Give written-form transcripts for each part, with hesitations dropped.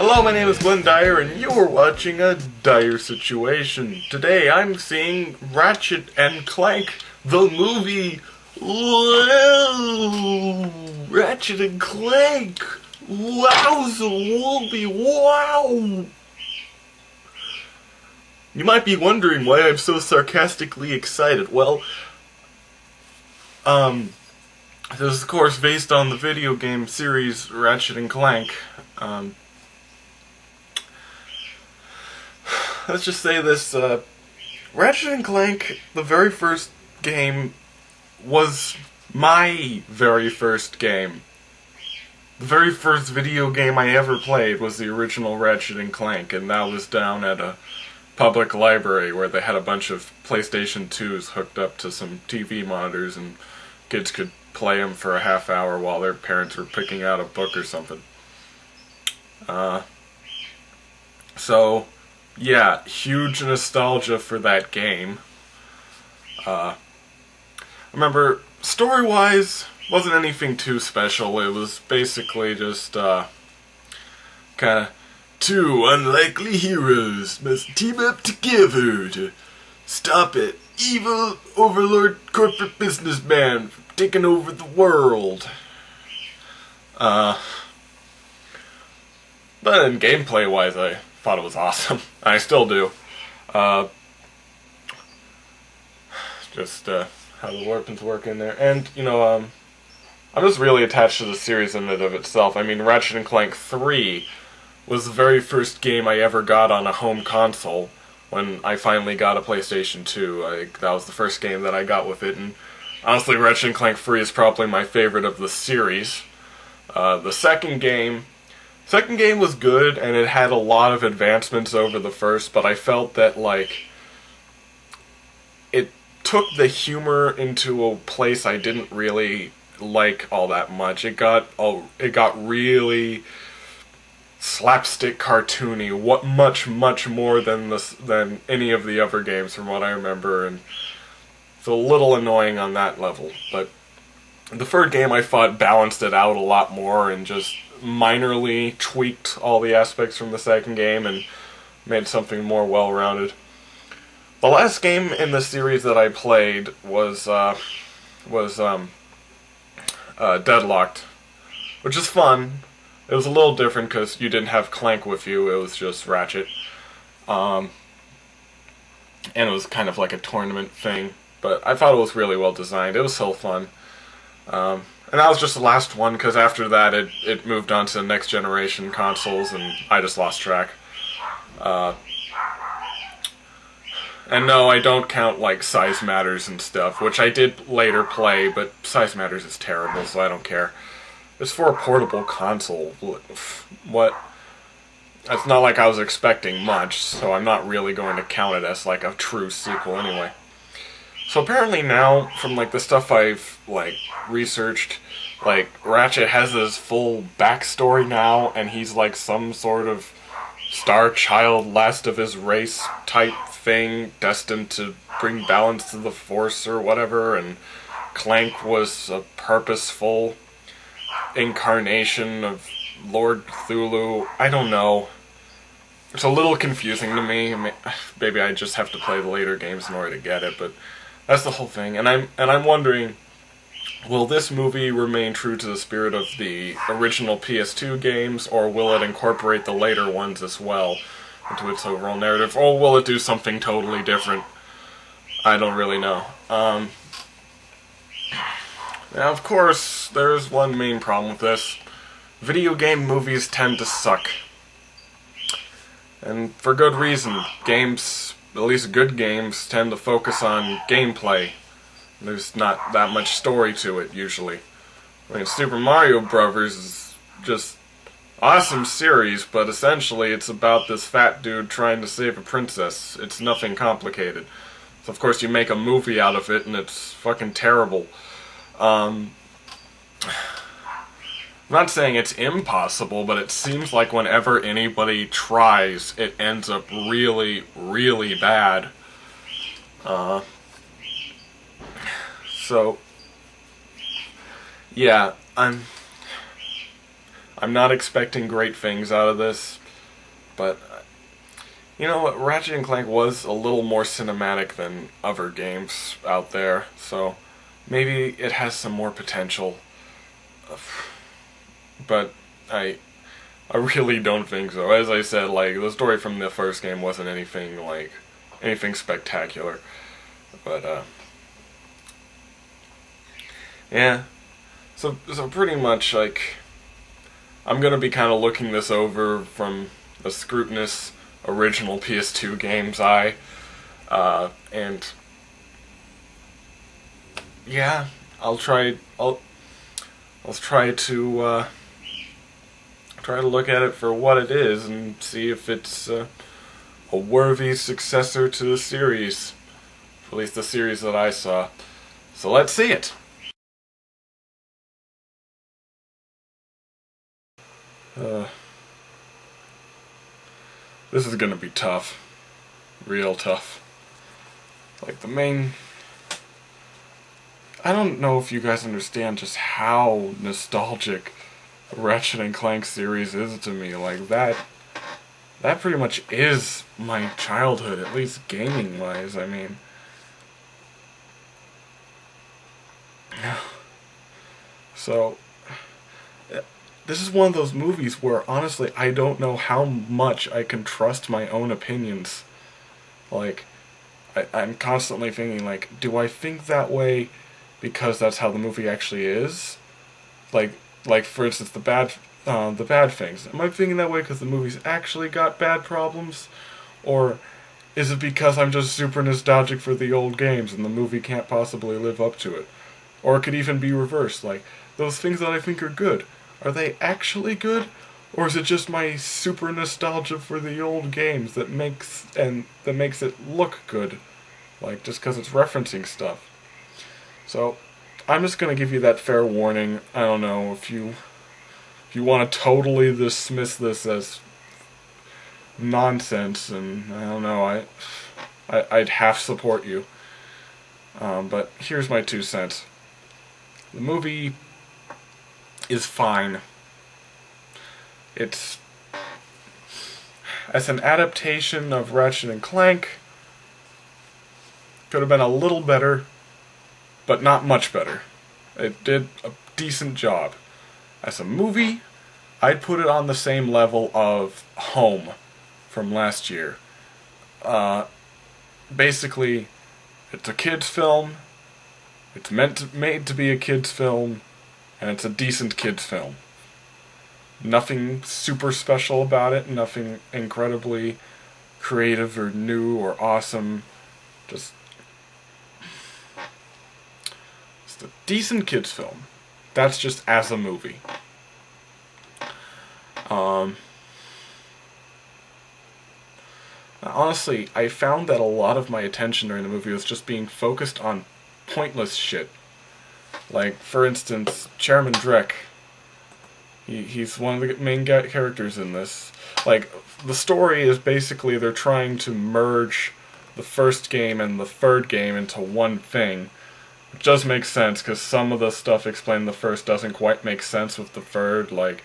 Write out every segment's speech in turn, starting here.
Hello, my name is Glenn Dyer, and you are watching a Dyer-Situation. Today I'm seeing Ratchet and Clank, the movie. Whoa! Ratchet and Clank! Wowza Wolby, wow! You might be wondering why I'm so sarcastically excited. Well, this is of course based on the video game series Ratchet and Clank. Let's just say this, Ratchet and Clank, the very first game, was my very first game. The very first video game I ever played was the original Ratchet and Clank, and that was down at a public library where they had a bunch of PlayStation 2s hooked up to some TV monitors, and kids could play them for a half hour while their parents were picking out a book or something. So, yeah, huge nostalgia for that game. I remember, story-wise, wasn't anything too special. It was basically just, kinda, two unlikely heroes must team up together to stop an evil overlord corporate businessman from taking over the world. But then gameplay-wise, I thought it was awesome. I still do. Just how the weapons work in there. And, you know, I'm just really attached to the series in and of itself. I mean, Ratchet and Clank 3 was the very first game I ever got on a home console when I finally got a PlayStation 2. That was the first game that I got with it, and honestly, Ratchet and Clank 3 is probably my favorite of the series. The second game was good, and it had a lot of advancements over the first, but I felt that, like, it took the humor into a place I didn't really like all that much. It got really slapstick cartoony, much more than any of the other games from what I remember, and it's a little annoying on that level. But the third game I thought balanced it out a lot more and just minorly tweaked all the aspects from the second game and made something more well-rounded. The last game in the series that I played was Deadlocked, which is fun. It was a little different because you didn't have Clank with you, it was just Ratchet. And it was kind of like a tournament thing, but I thought it was really well designed. It was so fun. And that was just the last one, because after that it moved on to the next generation consoles, and I just lost track. And no, I don't count, like, Size Matters and stuff, which I did later play, but Size Matters is terrible, so I don't care. It's for a portable console. What? It's not like I was expecting much, so I'm not really going to count it as, like, a true sequel anyway. So apparently now, from, like, the stuff I've, like, researched, like, Ratchet has his full backstory now, and he's, like, some sort of star child, last of his race type thing, destined to bring balance to the Force or whatever, and Clank was a purposeful incarnation of Lord Cthulhu. I don't know. It's a little confusing to me. Maybe I just have to play the later games in order to get it, but that's the whole thing. And I'm wondering, will this movie remain true to the spirit of the original PS2 games, or will it incorporate the later ones as well into its overall narrative, or will it do something totally different? I don't really know. Now, of course, there's one main problem with this. Video game movies tend to suck. And for good reason. Games, at least good games, tend to focus on gameplay. There's not that much story to it, usually. I mean, Super Mario Brothers is just awesome series, but essentially it's about this fat dude trying to save a princess. It's nothing complicated. So of course you make a movie out of it, and it's fucking terrible. I'm not saying it's impossible, but it seems like whenever anybody tries, it ends up really, really bad. So, yeah, I'm not expecting great things out of this. But you know what, Ratchet and Clank was a little more cinematic than other games out there, so maybe it has some more potential. But I really don't think so. As I said, like, the story from the first game wasn't anything spectacular. But yeah. So pretty much, like, I'm gonna be kind of looking this over from a scrutinous original PS2 game's eye, and yeah, I'll try to look at it for what it is and see if it's a worthy successor to the series, at least the series that I saw. So let's see it. This is gonna be tough. Real tough. Like, I don't know if you guys understand just how nostalgic the Ratchet and Clank series is to me. Like, that pretty much is my childhood, at least gaming-wise, I mean. So, this is one of those movies where, honestly, I don't know how much I can trust my own opinions. Like, I'm constantly thinking, like, do I think that way because that's how the movie actually is? Like for instance, the bad things. Am I thinking that way because the movie's actually got bad problems? Or is it because I'm just super nostalgic for the old games and the movie can't possibly live up to it? Or it could even be reversed, like, those things that I think are good, are they actually good? Or is it just my super nostalgia for the old games that makes it look good? Like, just because it's referencing stuff. So, I'm just gonna give you that fair warning. I don't know if you want to totally dismiss this as nonsense, and I don't know, I'd half support you. But here's my 2 cents. The movie is fine. It's, as an adaptation of Ratchet and Clank, could have been a little better, but not much better. It did a decent job. As a movie, I'd put it on the same level of Home from last year. Basically, it's a kid's film, it's made to be a kid's film, and it's a decent kid's film. Nothing super special about it, nothing incredibly creative or new or awesome. Just a decent kids film. That's just as a movie. Honestly, I found that a lot of my attention during the movie was just being focused on pointless shit. Like, for instance, Chairman Drek. He's one of the main characters in this. Like, the story is basically they're trying to merge the first game and the third game into one thing. Which does make sense, because some of the stuff explained in the first doesn't quite make sense with the third. Like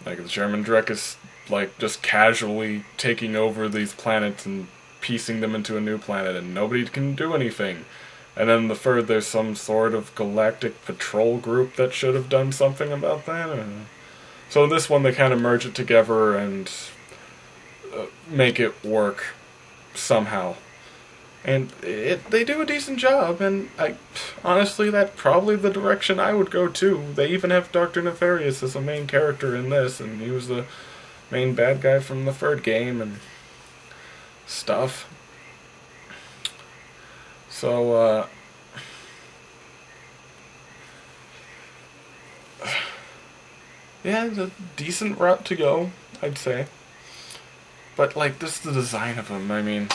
the Chairman Drek is, like, just casually taking over these planets and piecing them into a new planet, and nobody can do anything. And then the third, there's some sort of galactic patrol group that should have done something about that. So in this one, they kind of merge it together and make it work somehow. And they do a decent job, and honestly, that's probably the direction I would go too. They even have Dr. Nefarious as a main character in this, and he was the main bad guy from the third game and stuff. So, yeah, it's a decent route to go, I'd say. But, like, this is the design of him, I mean.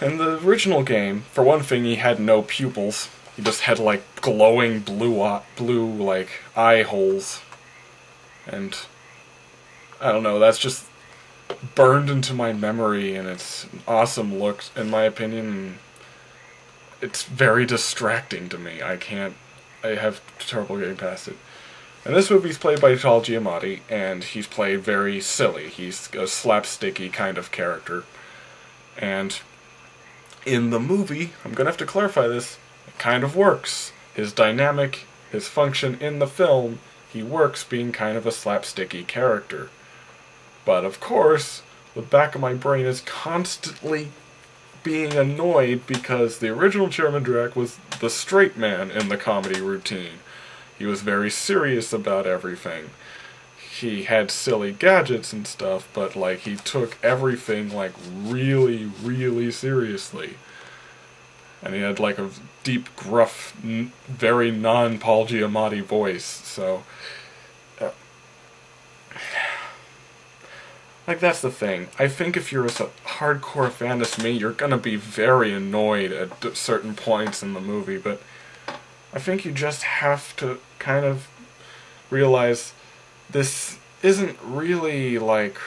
In the original game, for one thing, he had no pupils. He just had, like, glowing blue, like, eye holes. And, I don't know, that's just burned into my memory, and it's an awesome look, in my opinion. And it's very distracting to me. I have trouble getting past it. And this movie's played by Paul Giamatti, and he's played very silly. He's a slapsticky kind of character. And in the movie, I'm gonna have to clarify this, it kind of works. His dynamic, his function in the film, he works being kind of a slapsticky character. But of course, the back of my brain is constantly being annoyed because the original Chairman Drac was the straight man in the comedy routine. He was very serious about everything. He had silly gadgets and stuff, but like he took everything like really, really seriously. And he had like a deep, gruff, very non-Paul Giamatti voice, so... like, that's the thing. I think if you're as a hardcore fan as me, you're gonna be very annoyed at certain points in the movie, but I think you just have to kind of realize this isn't really like...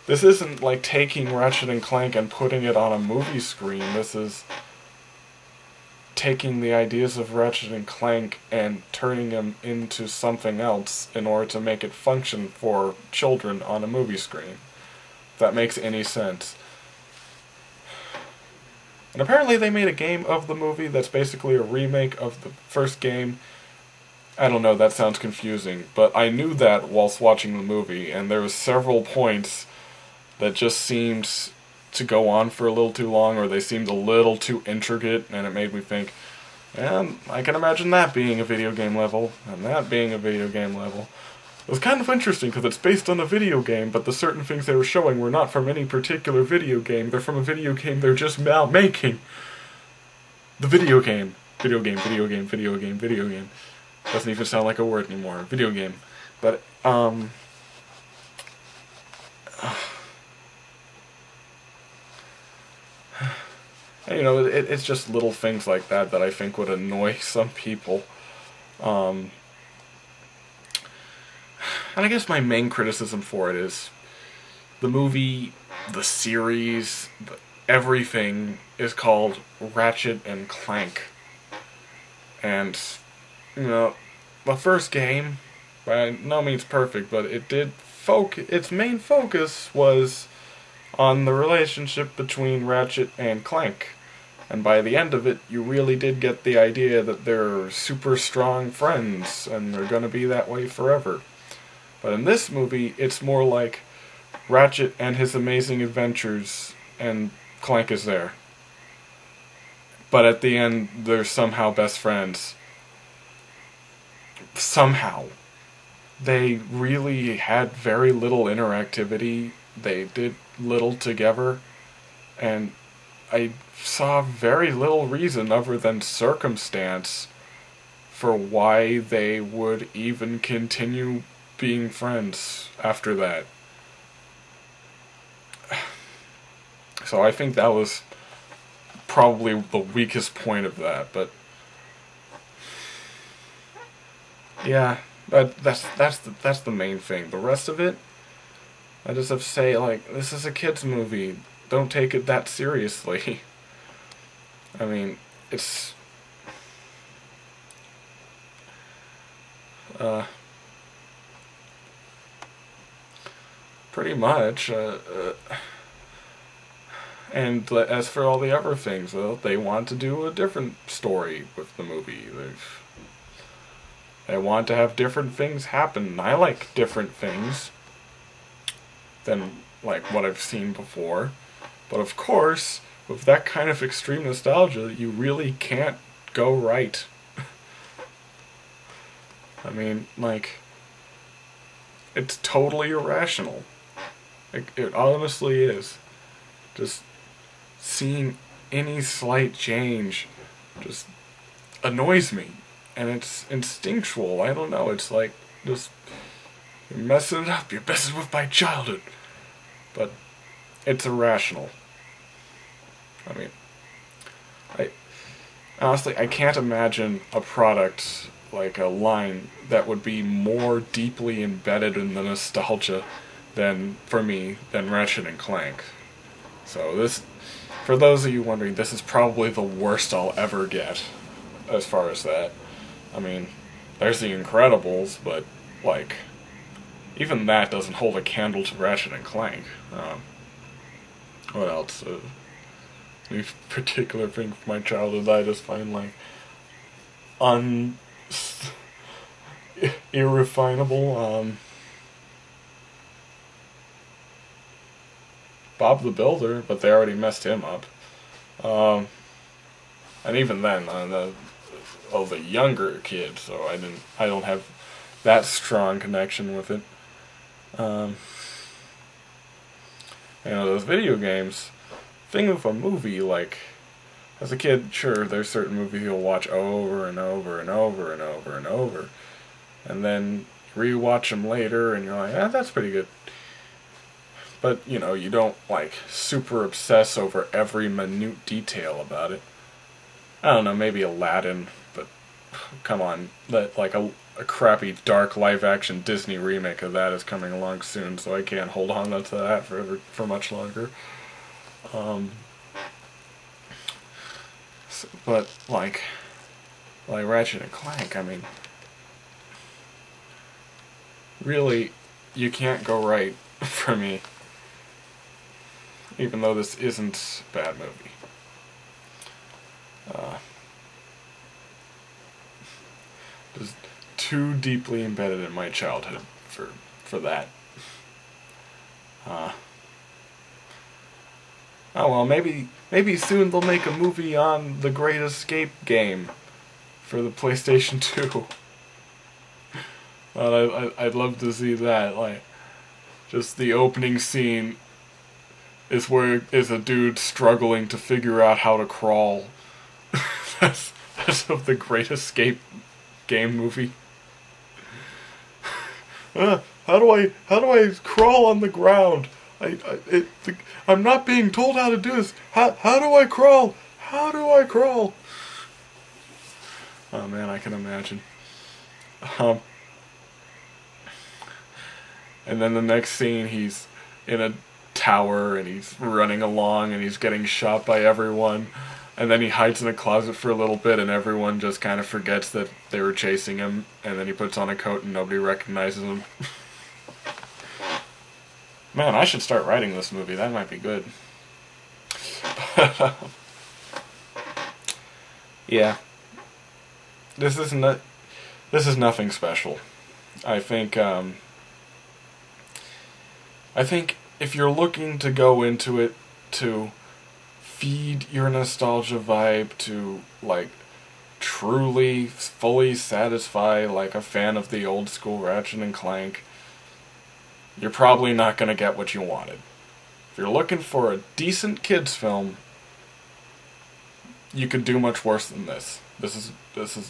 this isn't like taking Ratchet and Clank and putting it on a movie screen. This is taking the ideas of Ratchet and Clank and turning them into something else in order to make it function for children on a movie screen. If that makes any sense. And apparently they made a game of the movie that's basically a remake of the first game. I don't know, that sounds confusing, but I knew that whilst watching the movie, and there was several points that just seemed to go on for a little too long, or they seemed a little too intricate, and it made me think, and I can imagine that being a video game level, and that being a video game level. It was kind of interesting, because it's based on a video game, but the certain things they were showing were not from any particular video game, they're from a video game they're just now making. The video game. Video game, video game, video game, video game. Doesn't even sound like a word anymore. Video game. But, you know, it's just little things like that that I think would annoy some people. And I guess my main criticism for it is the movie, the series, everything is called Ratchet and Clank. And, you know, the first game, by no means perfect, but it did its main focus was on the relationship between Ratchet and Clank. And by the end of it, you really did get the idea that they're super strong friends, and they're gonna be that way forever. But in this movie, it's more like Ratchet and his amazing adventures, and Clank is there. But at the end, they're somehow best friends. Somehow. They really had very little interactivity, they did little together, and I saw very little reason other than circumstance for why they would even continue being friends after that. So I think that was probably the weakest point of that, but yeah, that's the main thing. The rest of it, I just have to say, like, this is a kid's movie. Don't take it that seriously. I mean, it's... pretty much. And as for all the other things, well, they want to do a different story with the movie. They want to have different things happen. I like different things than, like, what I've seen before. But of course, with that kind of extreme nostalgia, you really can't go right. I mean, like, it's totally irrational. It honestly is. Just seeing any slight change just annoys me. And it's instinctual. I don't know. It's like, just, you're messing it up. You're messing with my childhood. But it's irrational. I mean, honestly, I can't imagine a product, like a line, that would be more deeply embedded in the nostalgia than, for me, than Ratchet and Clank. So this, for those of you wondering, this is probably the worst I'll ever get, as far as that. I mean, there's The Incredibles, but, like, even that doesn't hold a candle to Ratchet and Clank. What else? Any particular thing from my childhood that I just find, like, irrefinable? Bob the Builder, but they already messed him up. And even then, the younger kid, so I don't have that strong connection with it. Those video games, thing with a movie, like, as a kid, sure, there's certain movies you'll watch over and over and over and over and over, and then rewatch them later, and you're like, that's pretty good. But, you don't, like, super obsess over every minute detail about it. I don't know, maybe Aladdin, but come on, like a crappy dark live-action Disney remake of that is coming along soon, so I can't hold on to that for much longer. But like Ratchet and Clank, I mean, really, you can't go right for me, even though this isn't a bad movie. Just too deeply embedded in my childhood for that. Oh well, maybe soon they'll make a movie on the Great Escape game for the PlayStation 2. I'd love to see that. Like, just the opening scene is a dude struggling to figure out how to crawl. that's of the Great Escape game movie. How do I crawl on the ground? I'm not being told how to do this. How do I crawl? How do I crawl? Oh man, I can imagine. And then the next scene, he's in a tower and he's running along and he's getting shot by everyone. And then he hides in a closet for a little bit and everyone just kind of forgets that they were chasing him. And then he puts on a coat and nobody recognizes him. Man, I should start writing this movie. That might be good. Yeah. This is nothing special. I think if you're looking to go into it to feed your nostalgia vibe, to, like, truly, fully satisfy, like, a fan of the old school Ratchet and Clank, you're probably not going to get what you wanted. If you're looking for a decent kids film, you could do much worse than this. This is a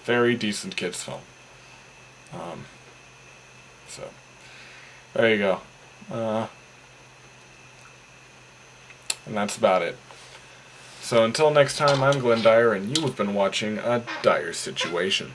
very decent kids film. So, there you go. And that's about it. So until next time, I'm Glenn Dyer, and you have been watching A Dire Situation.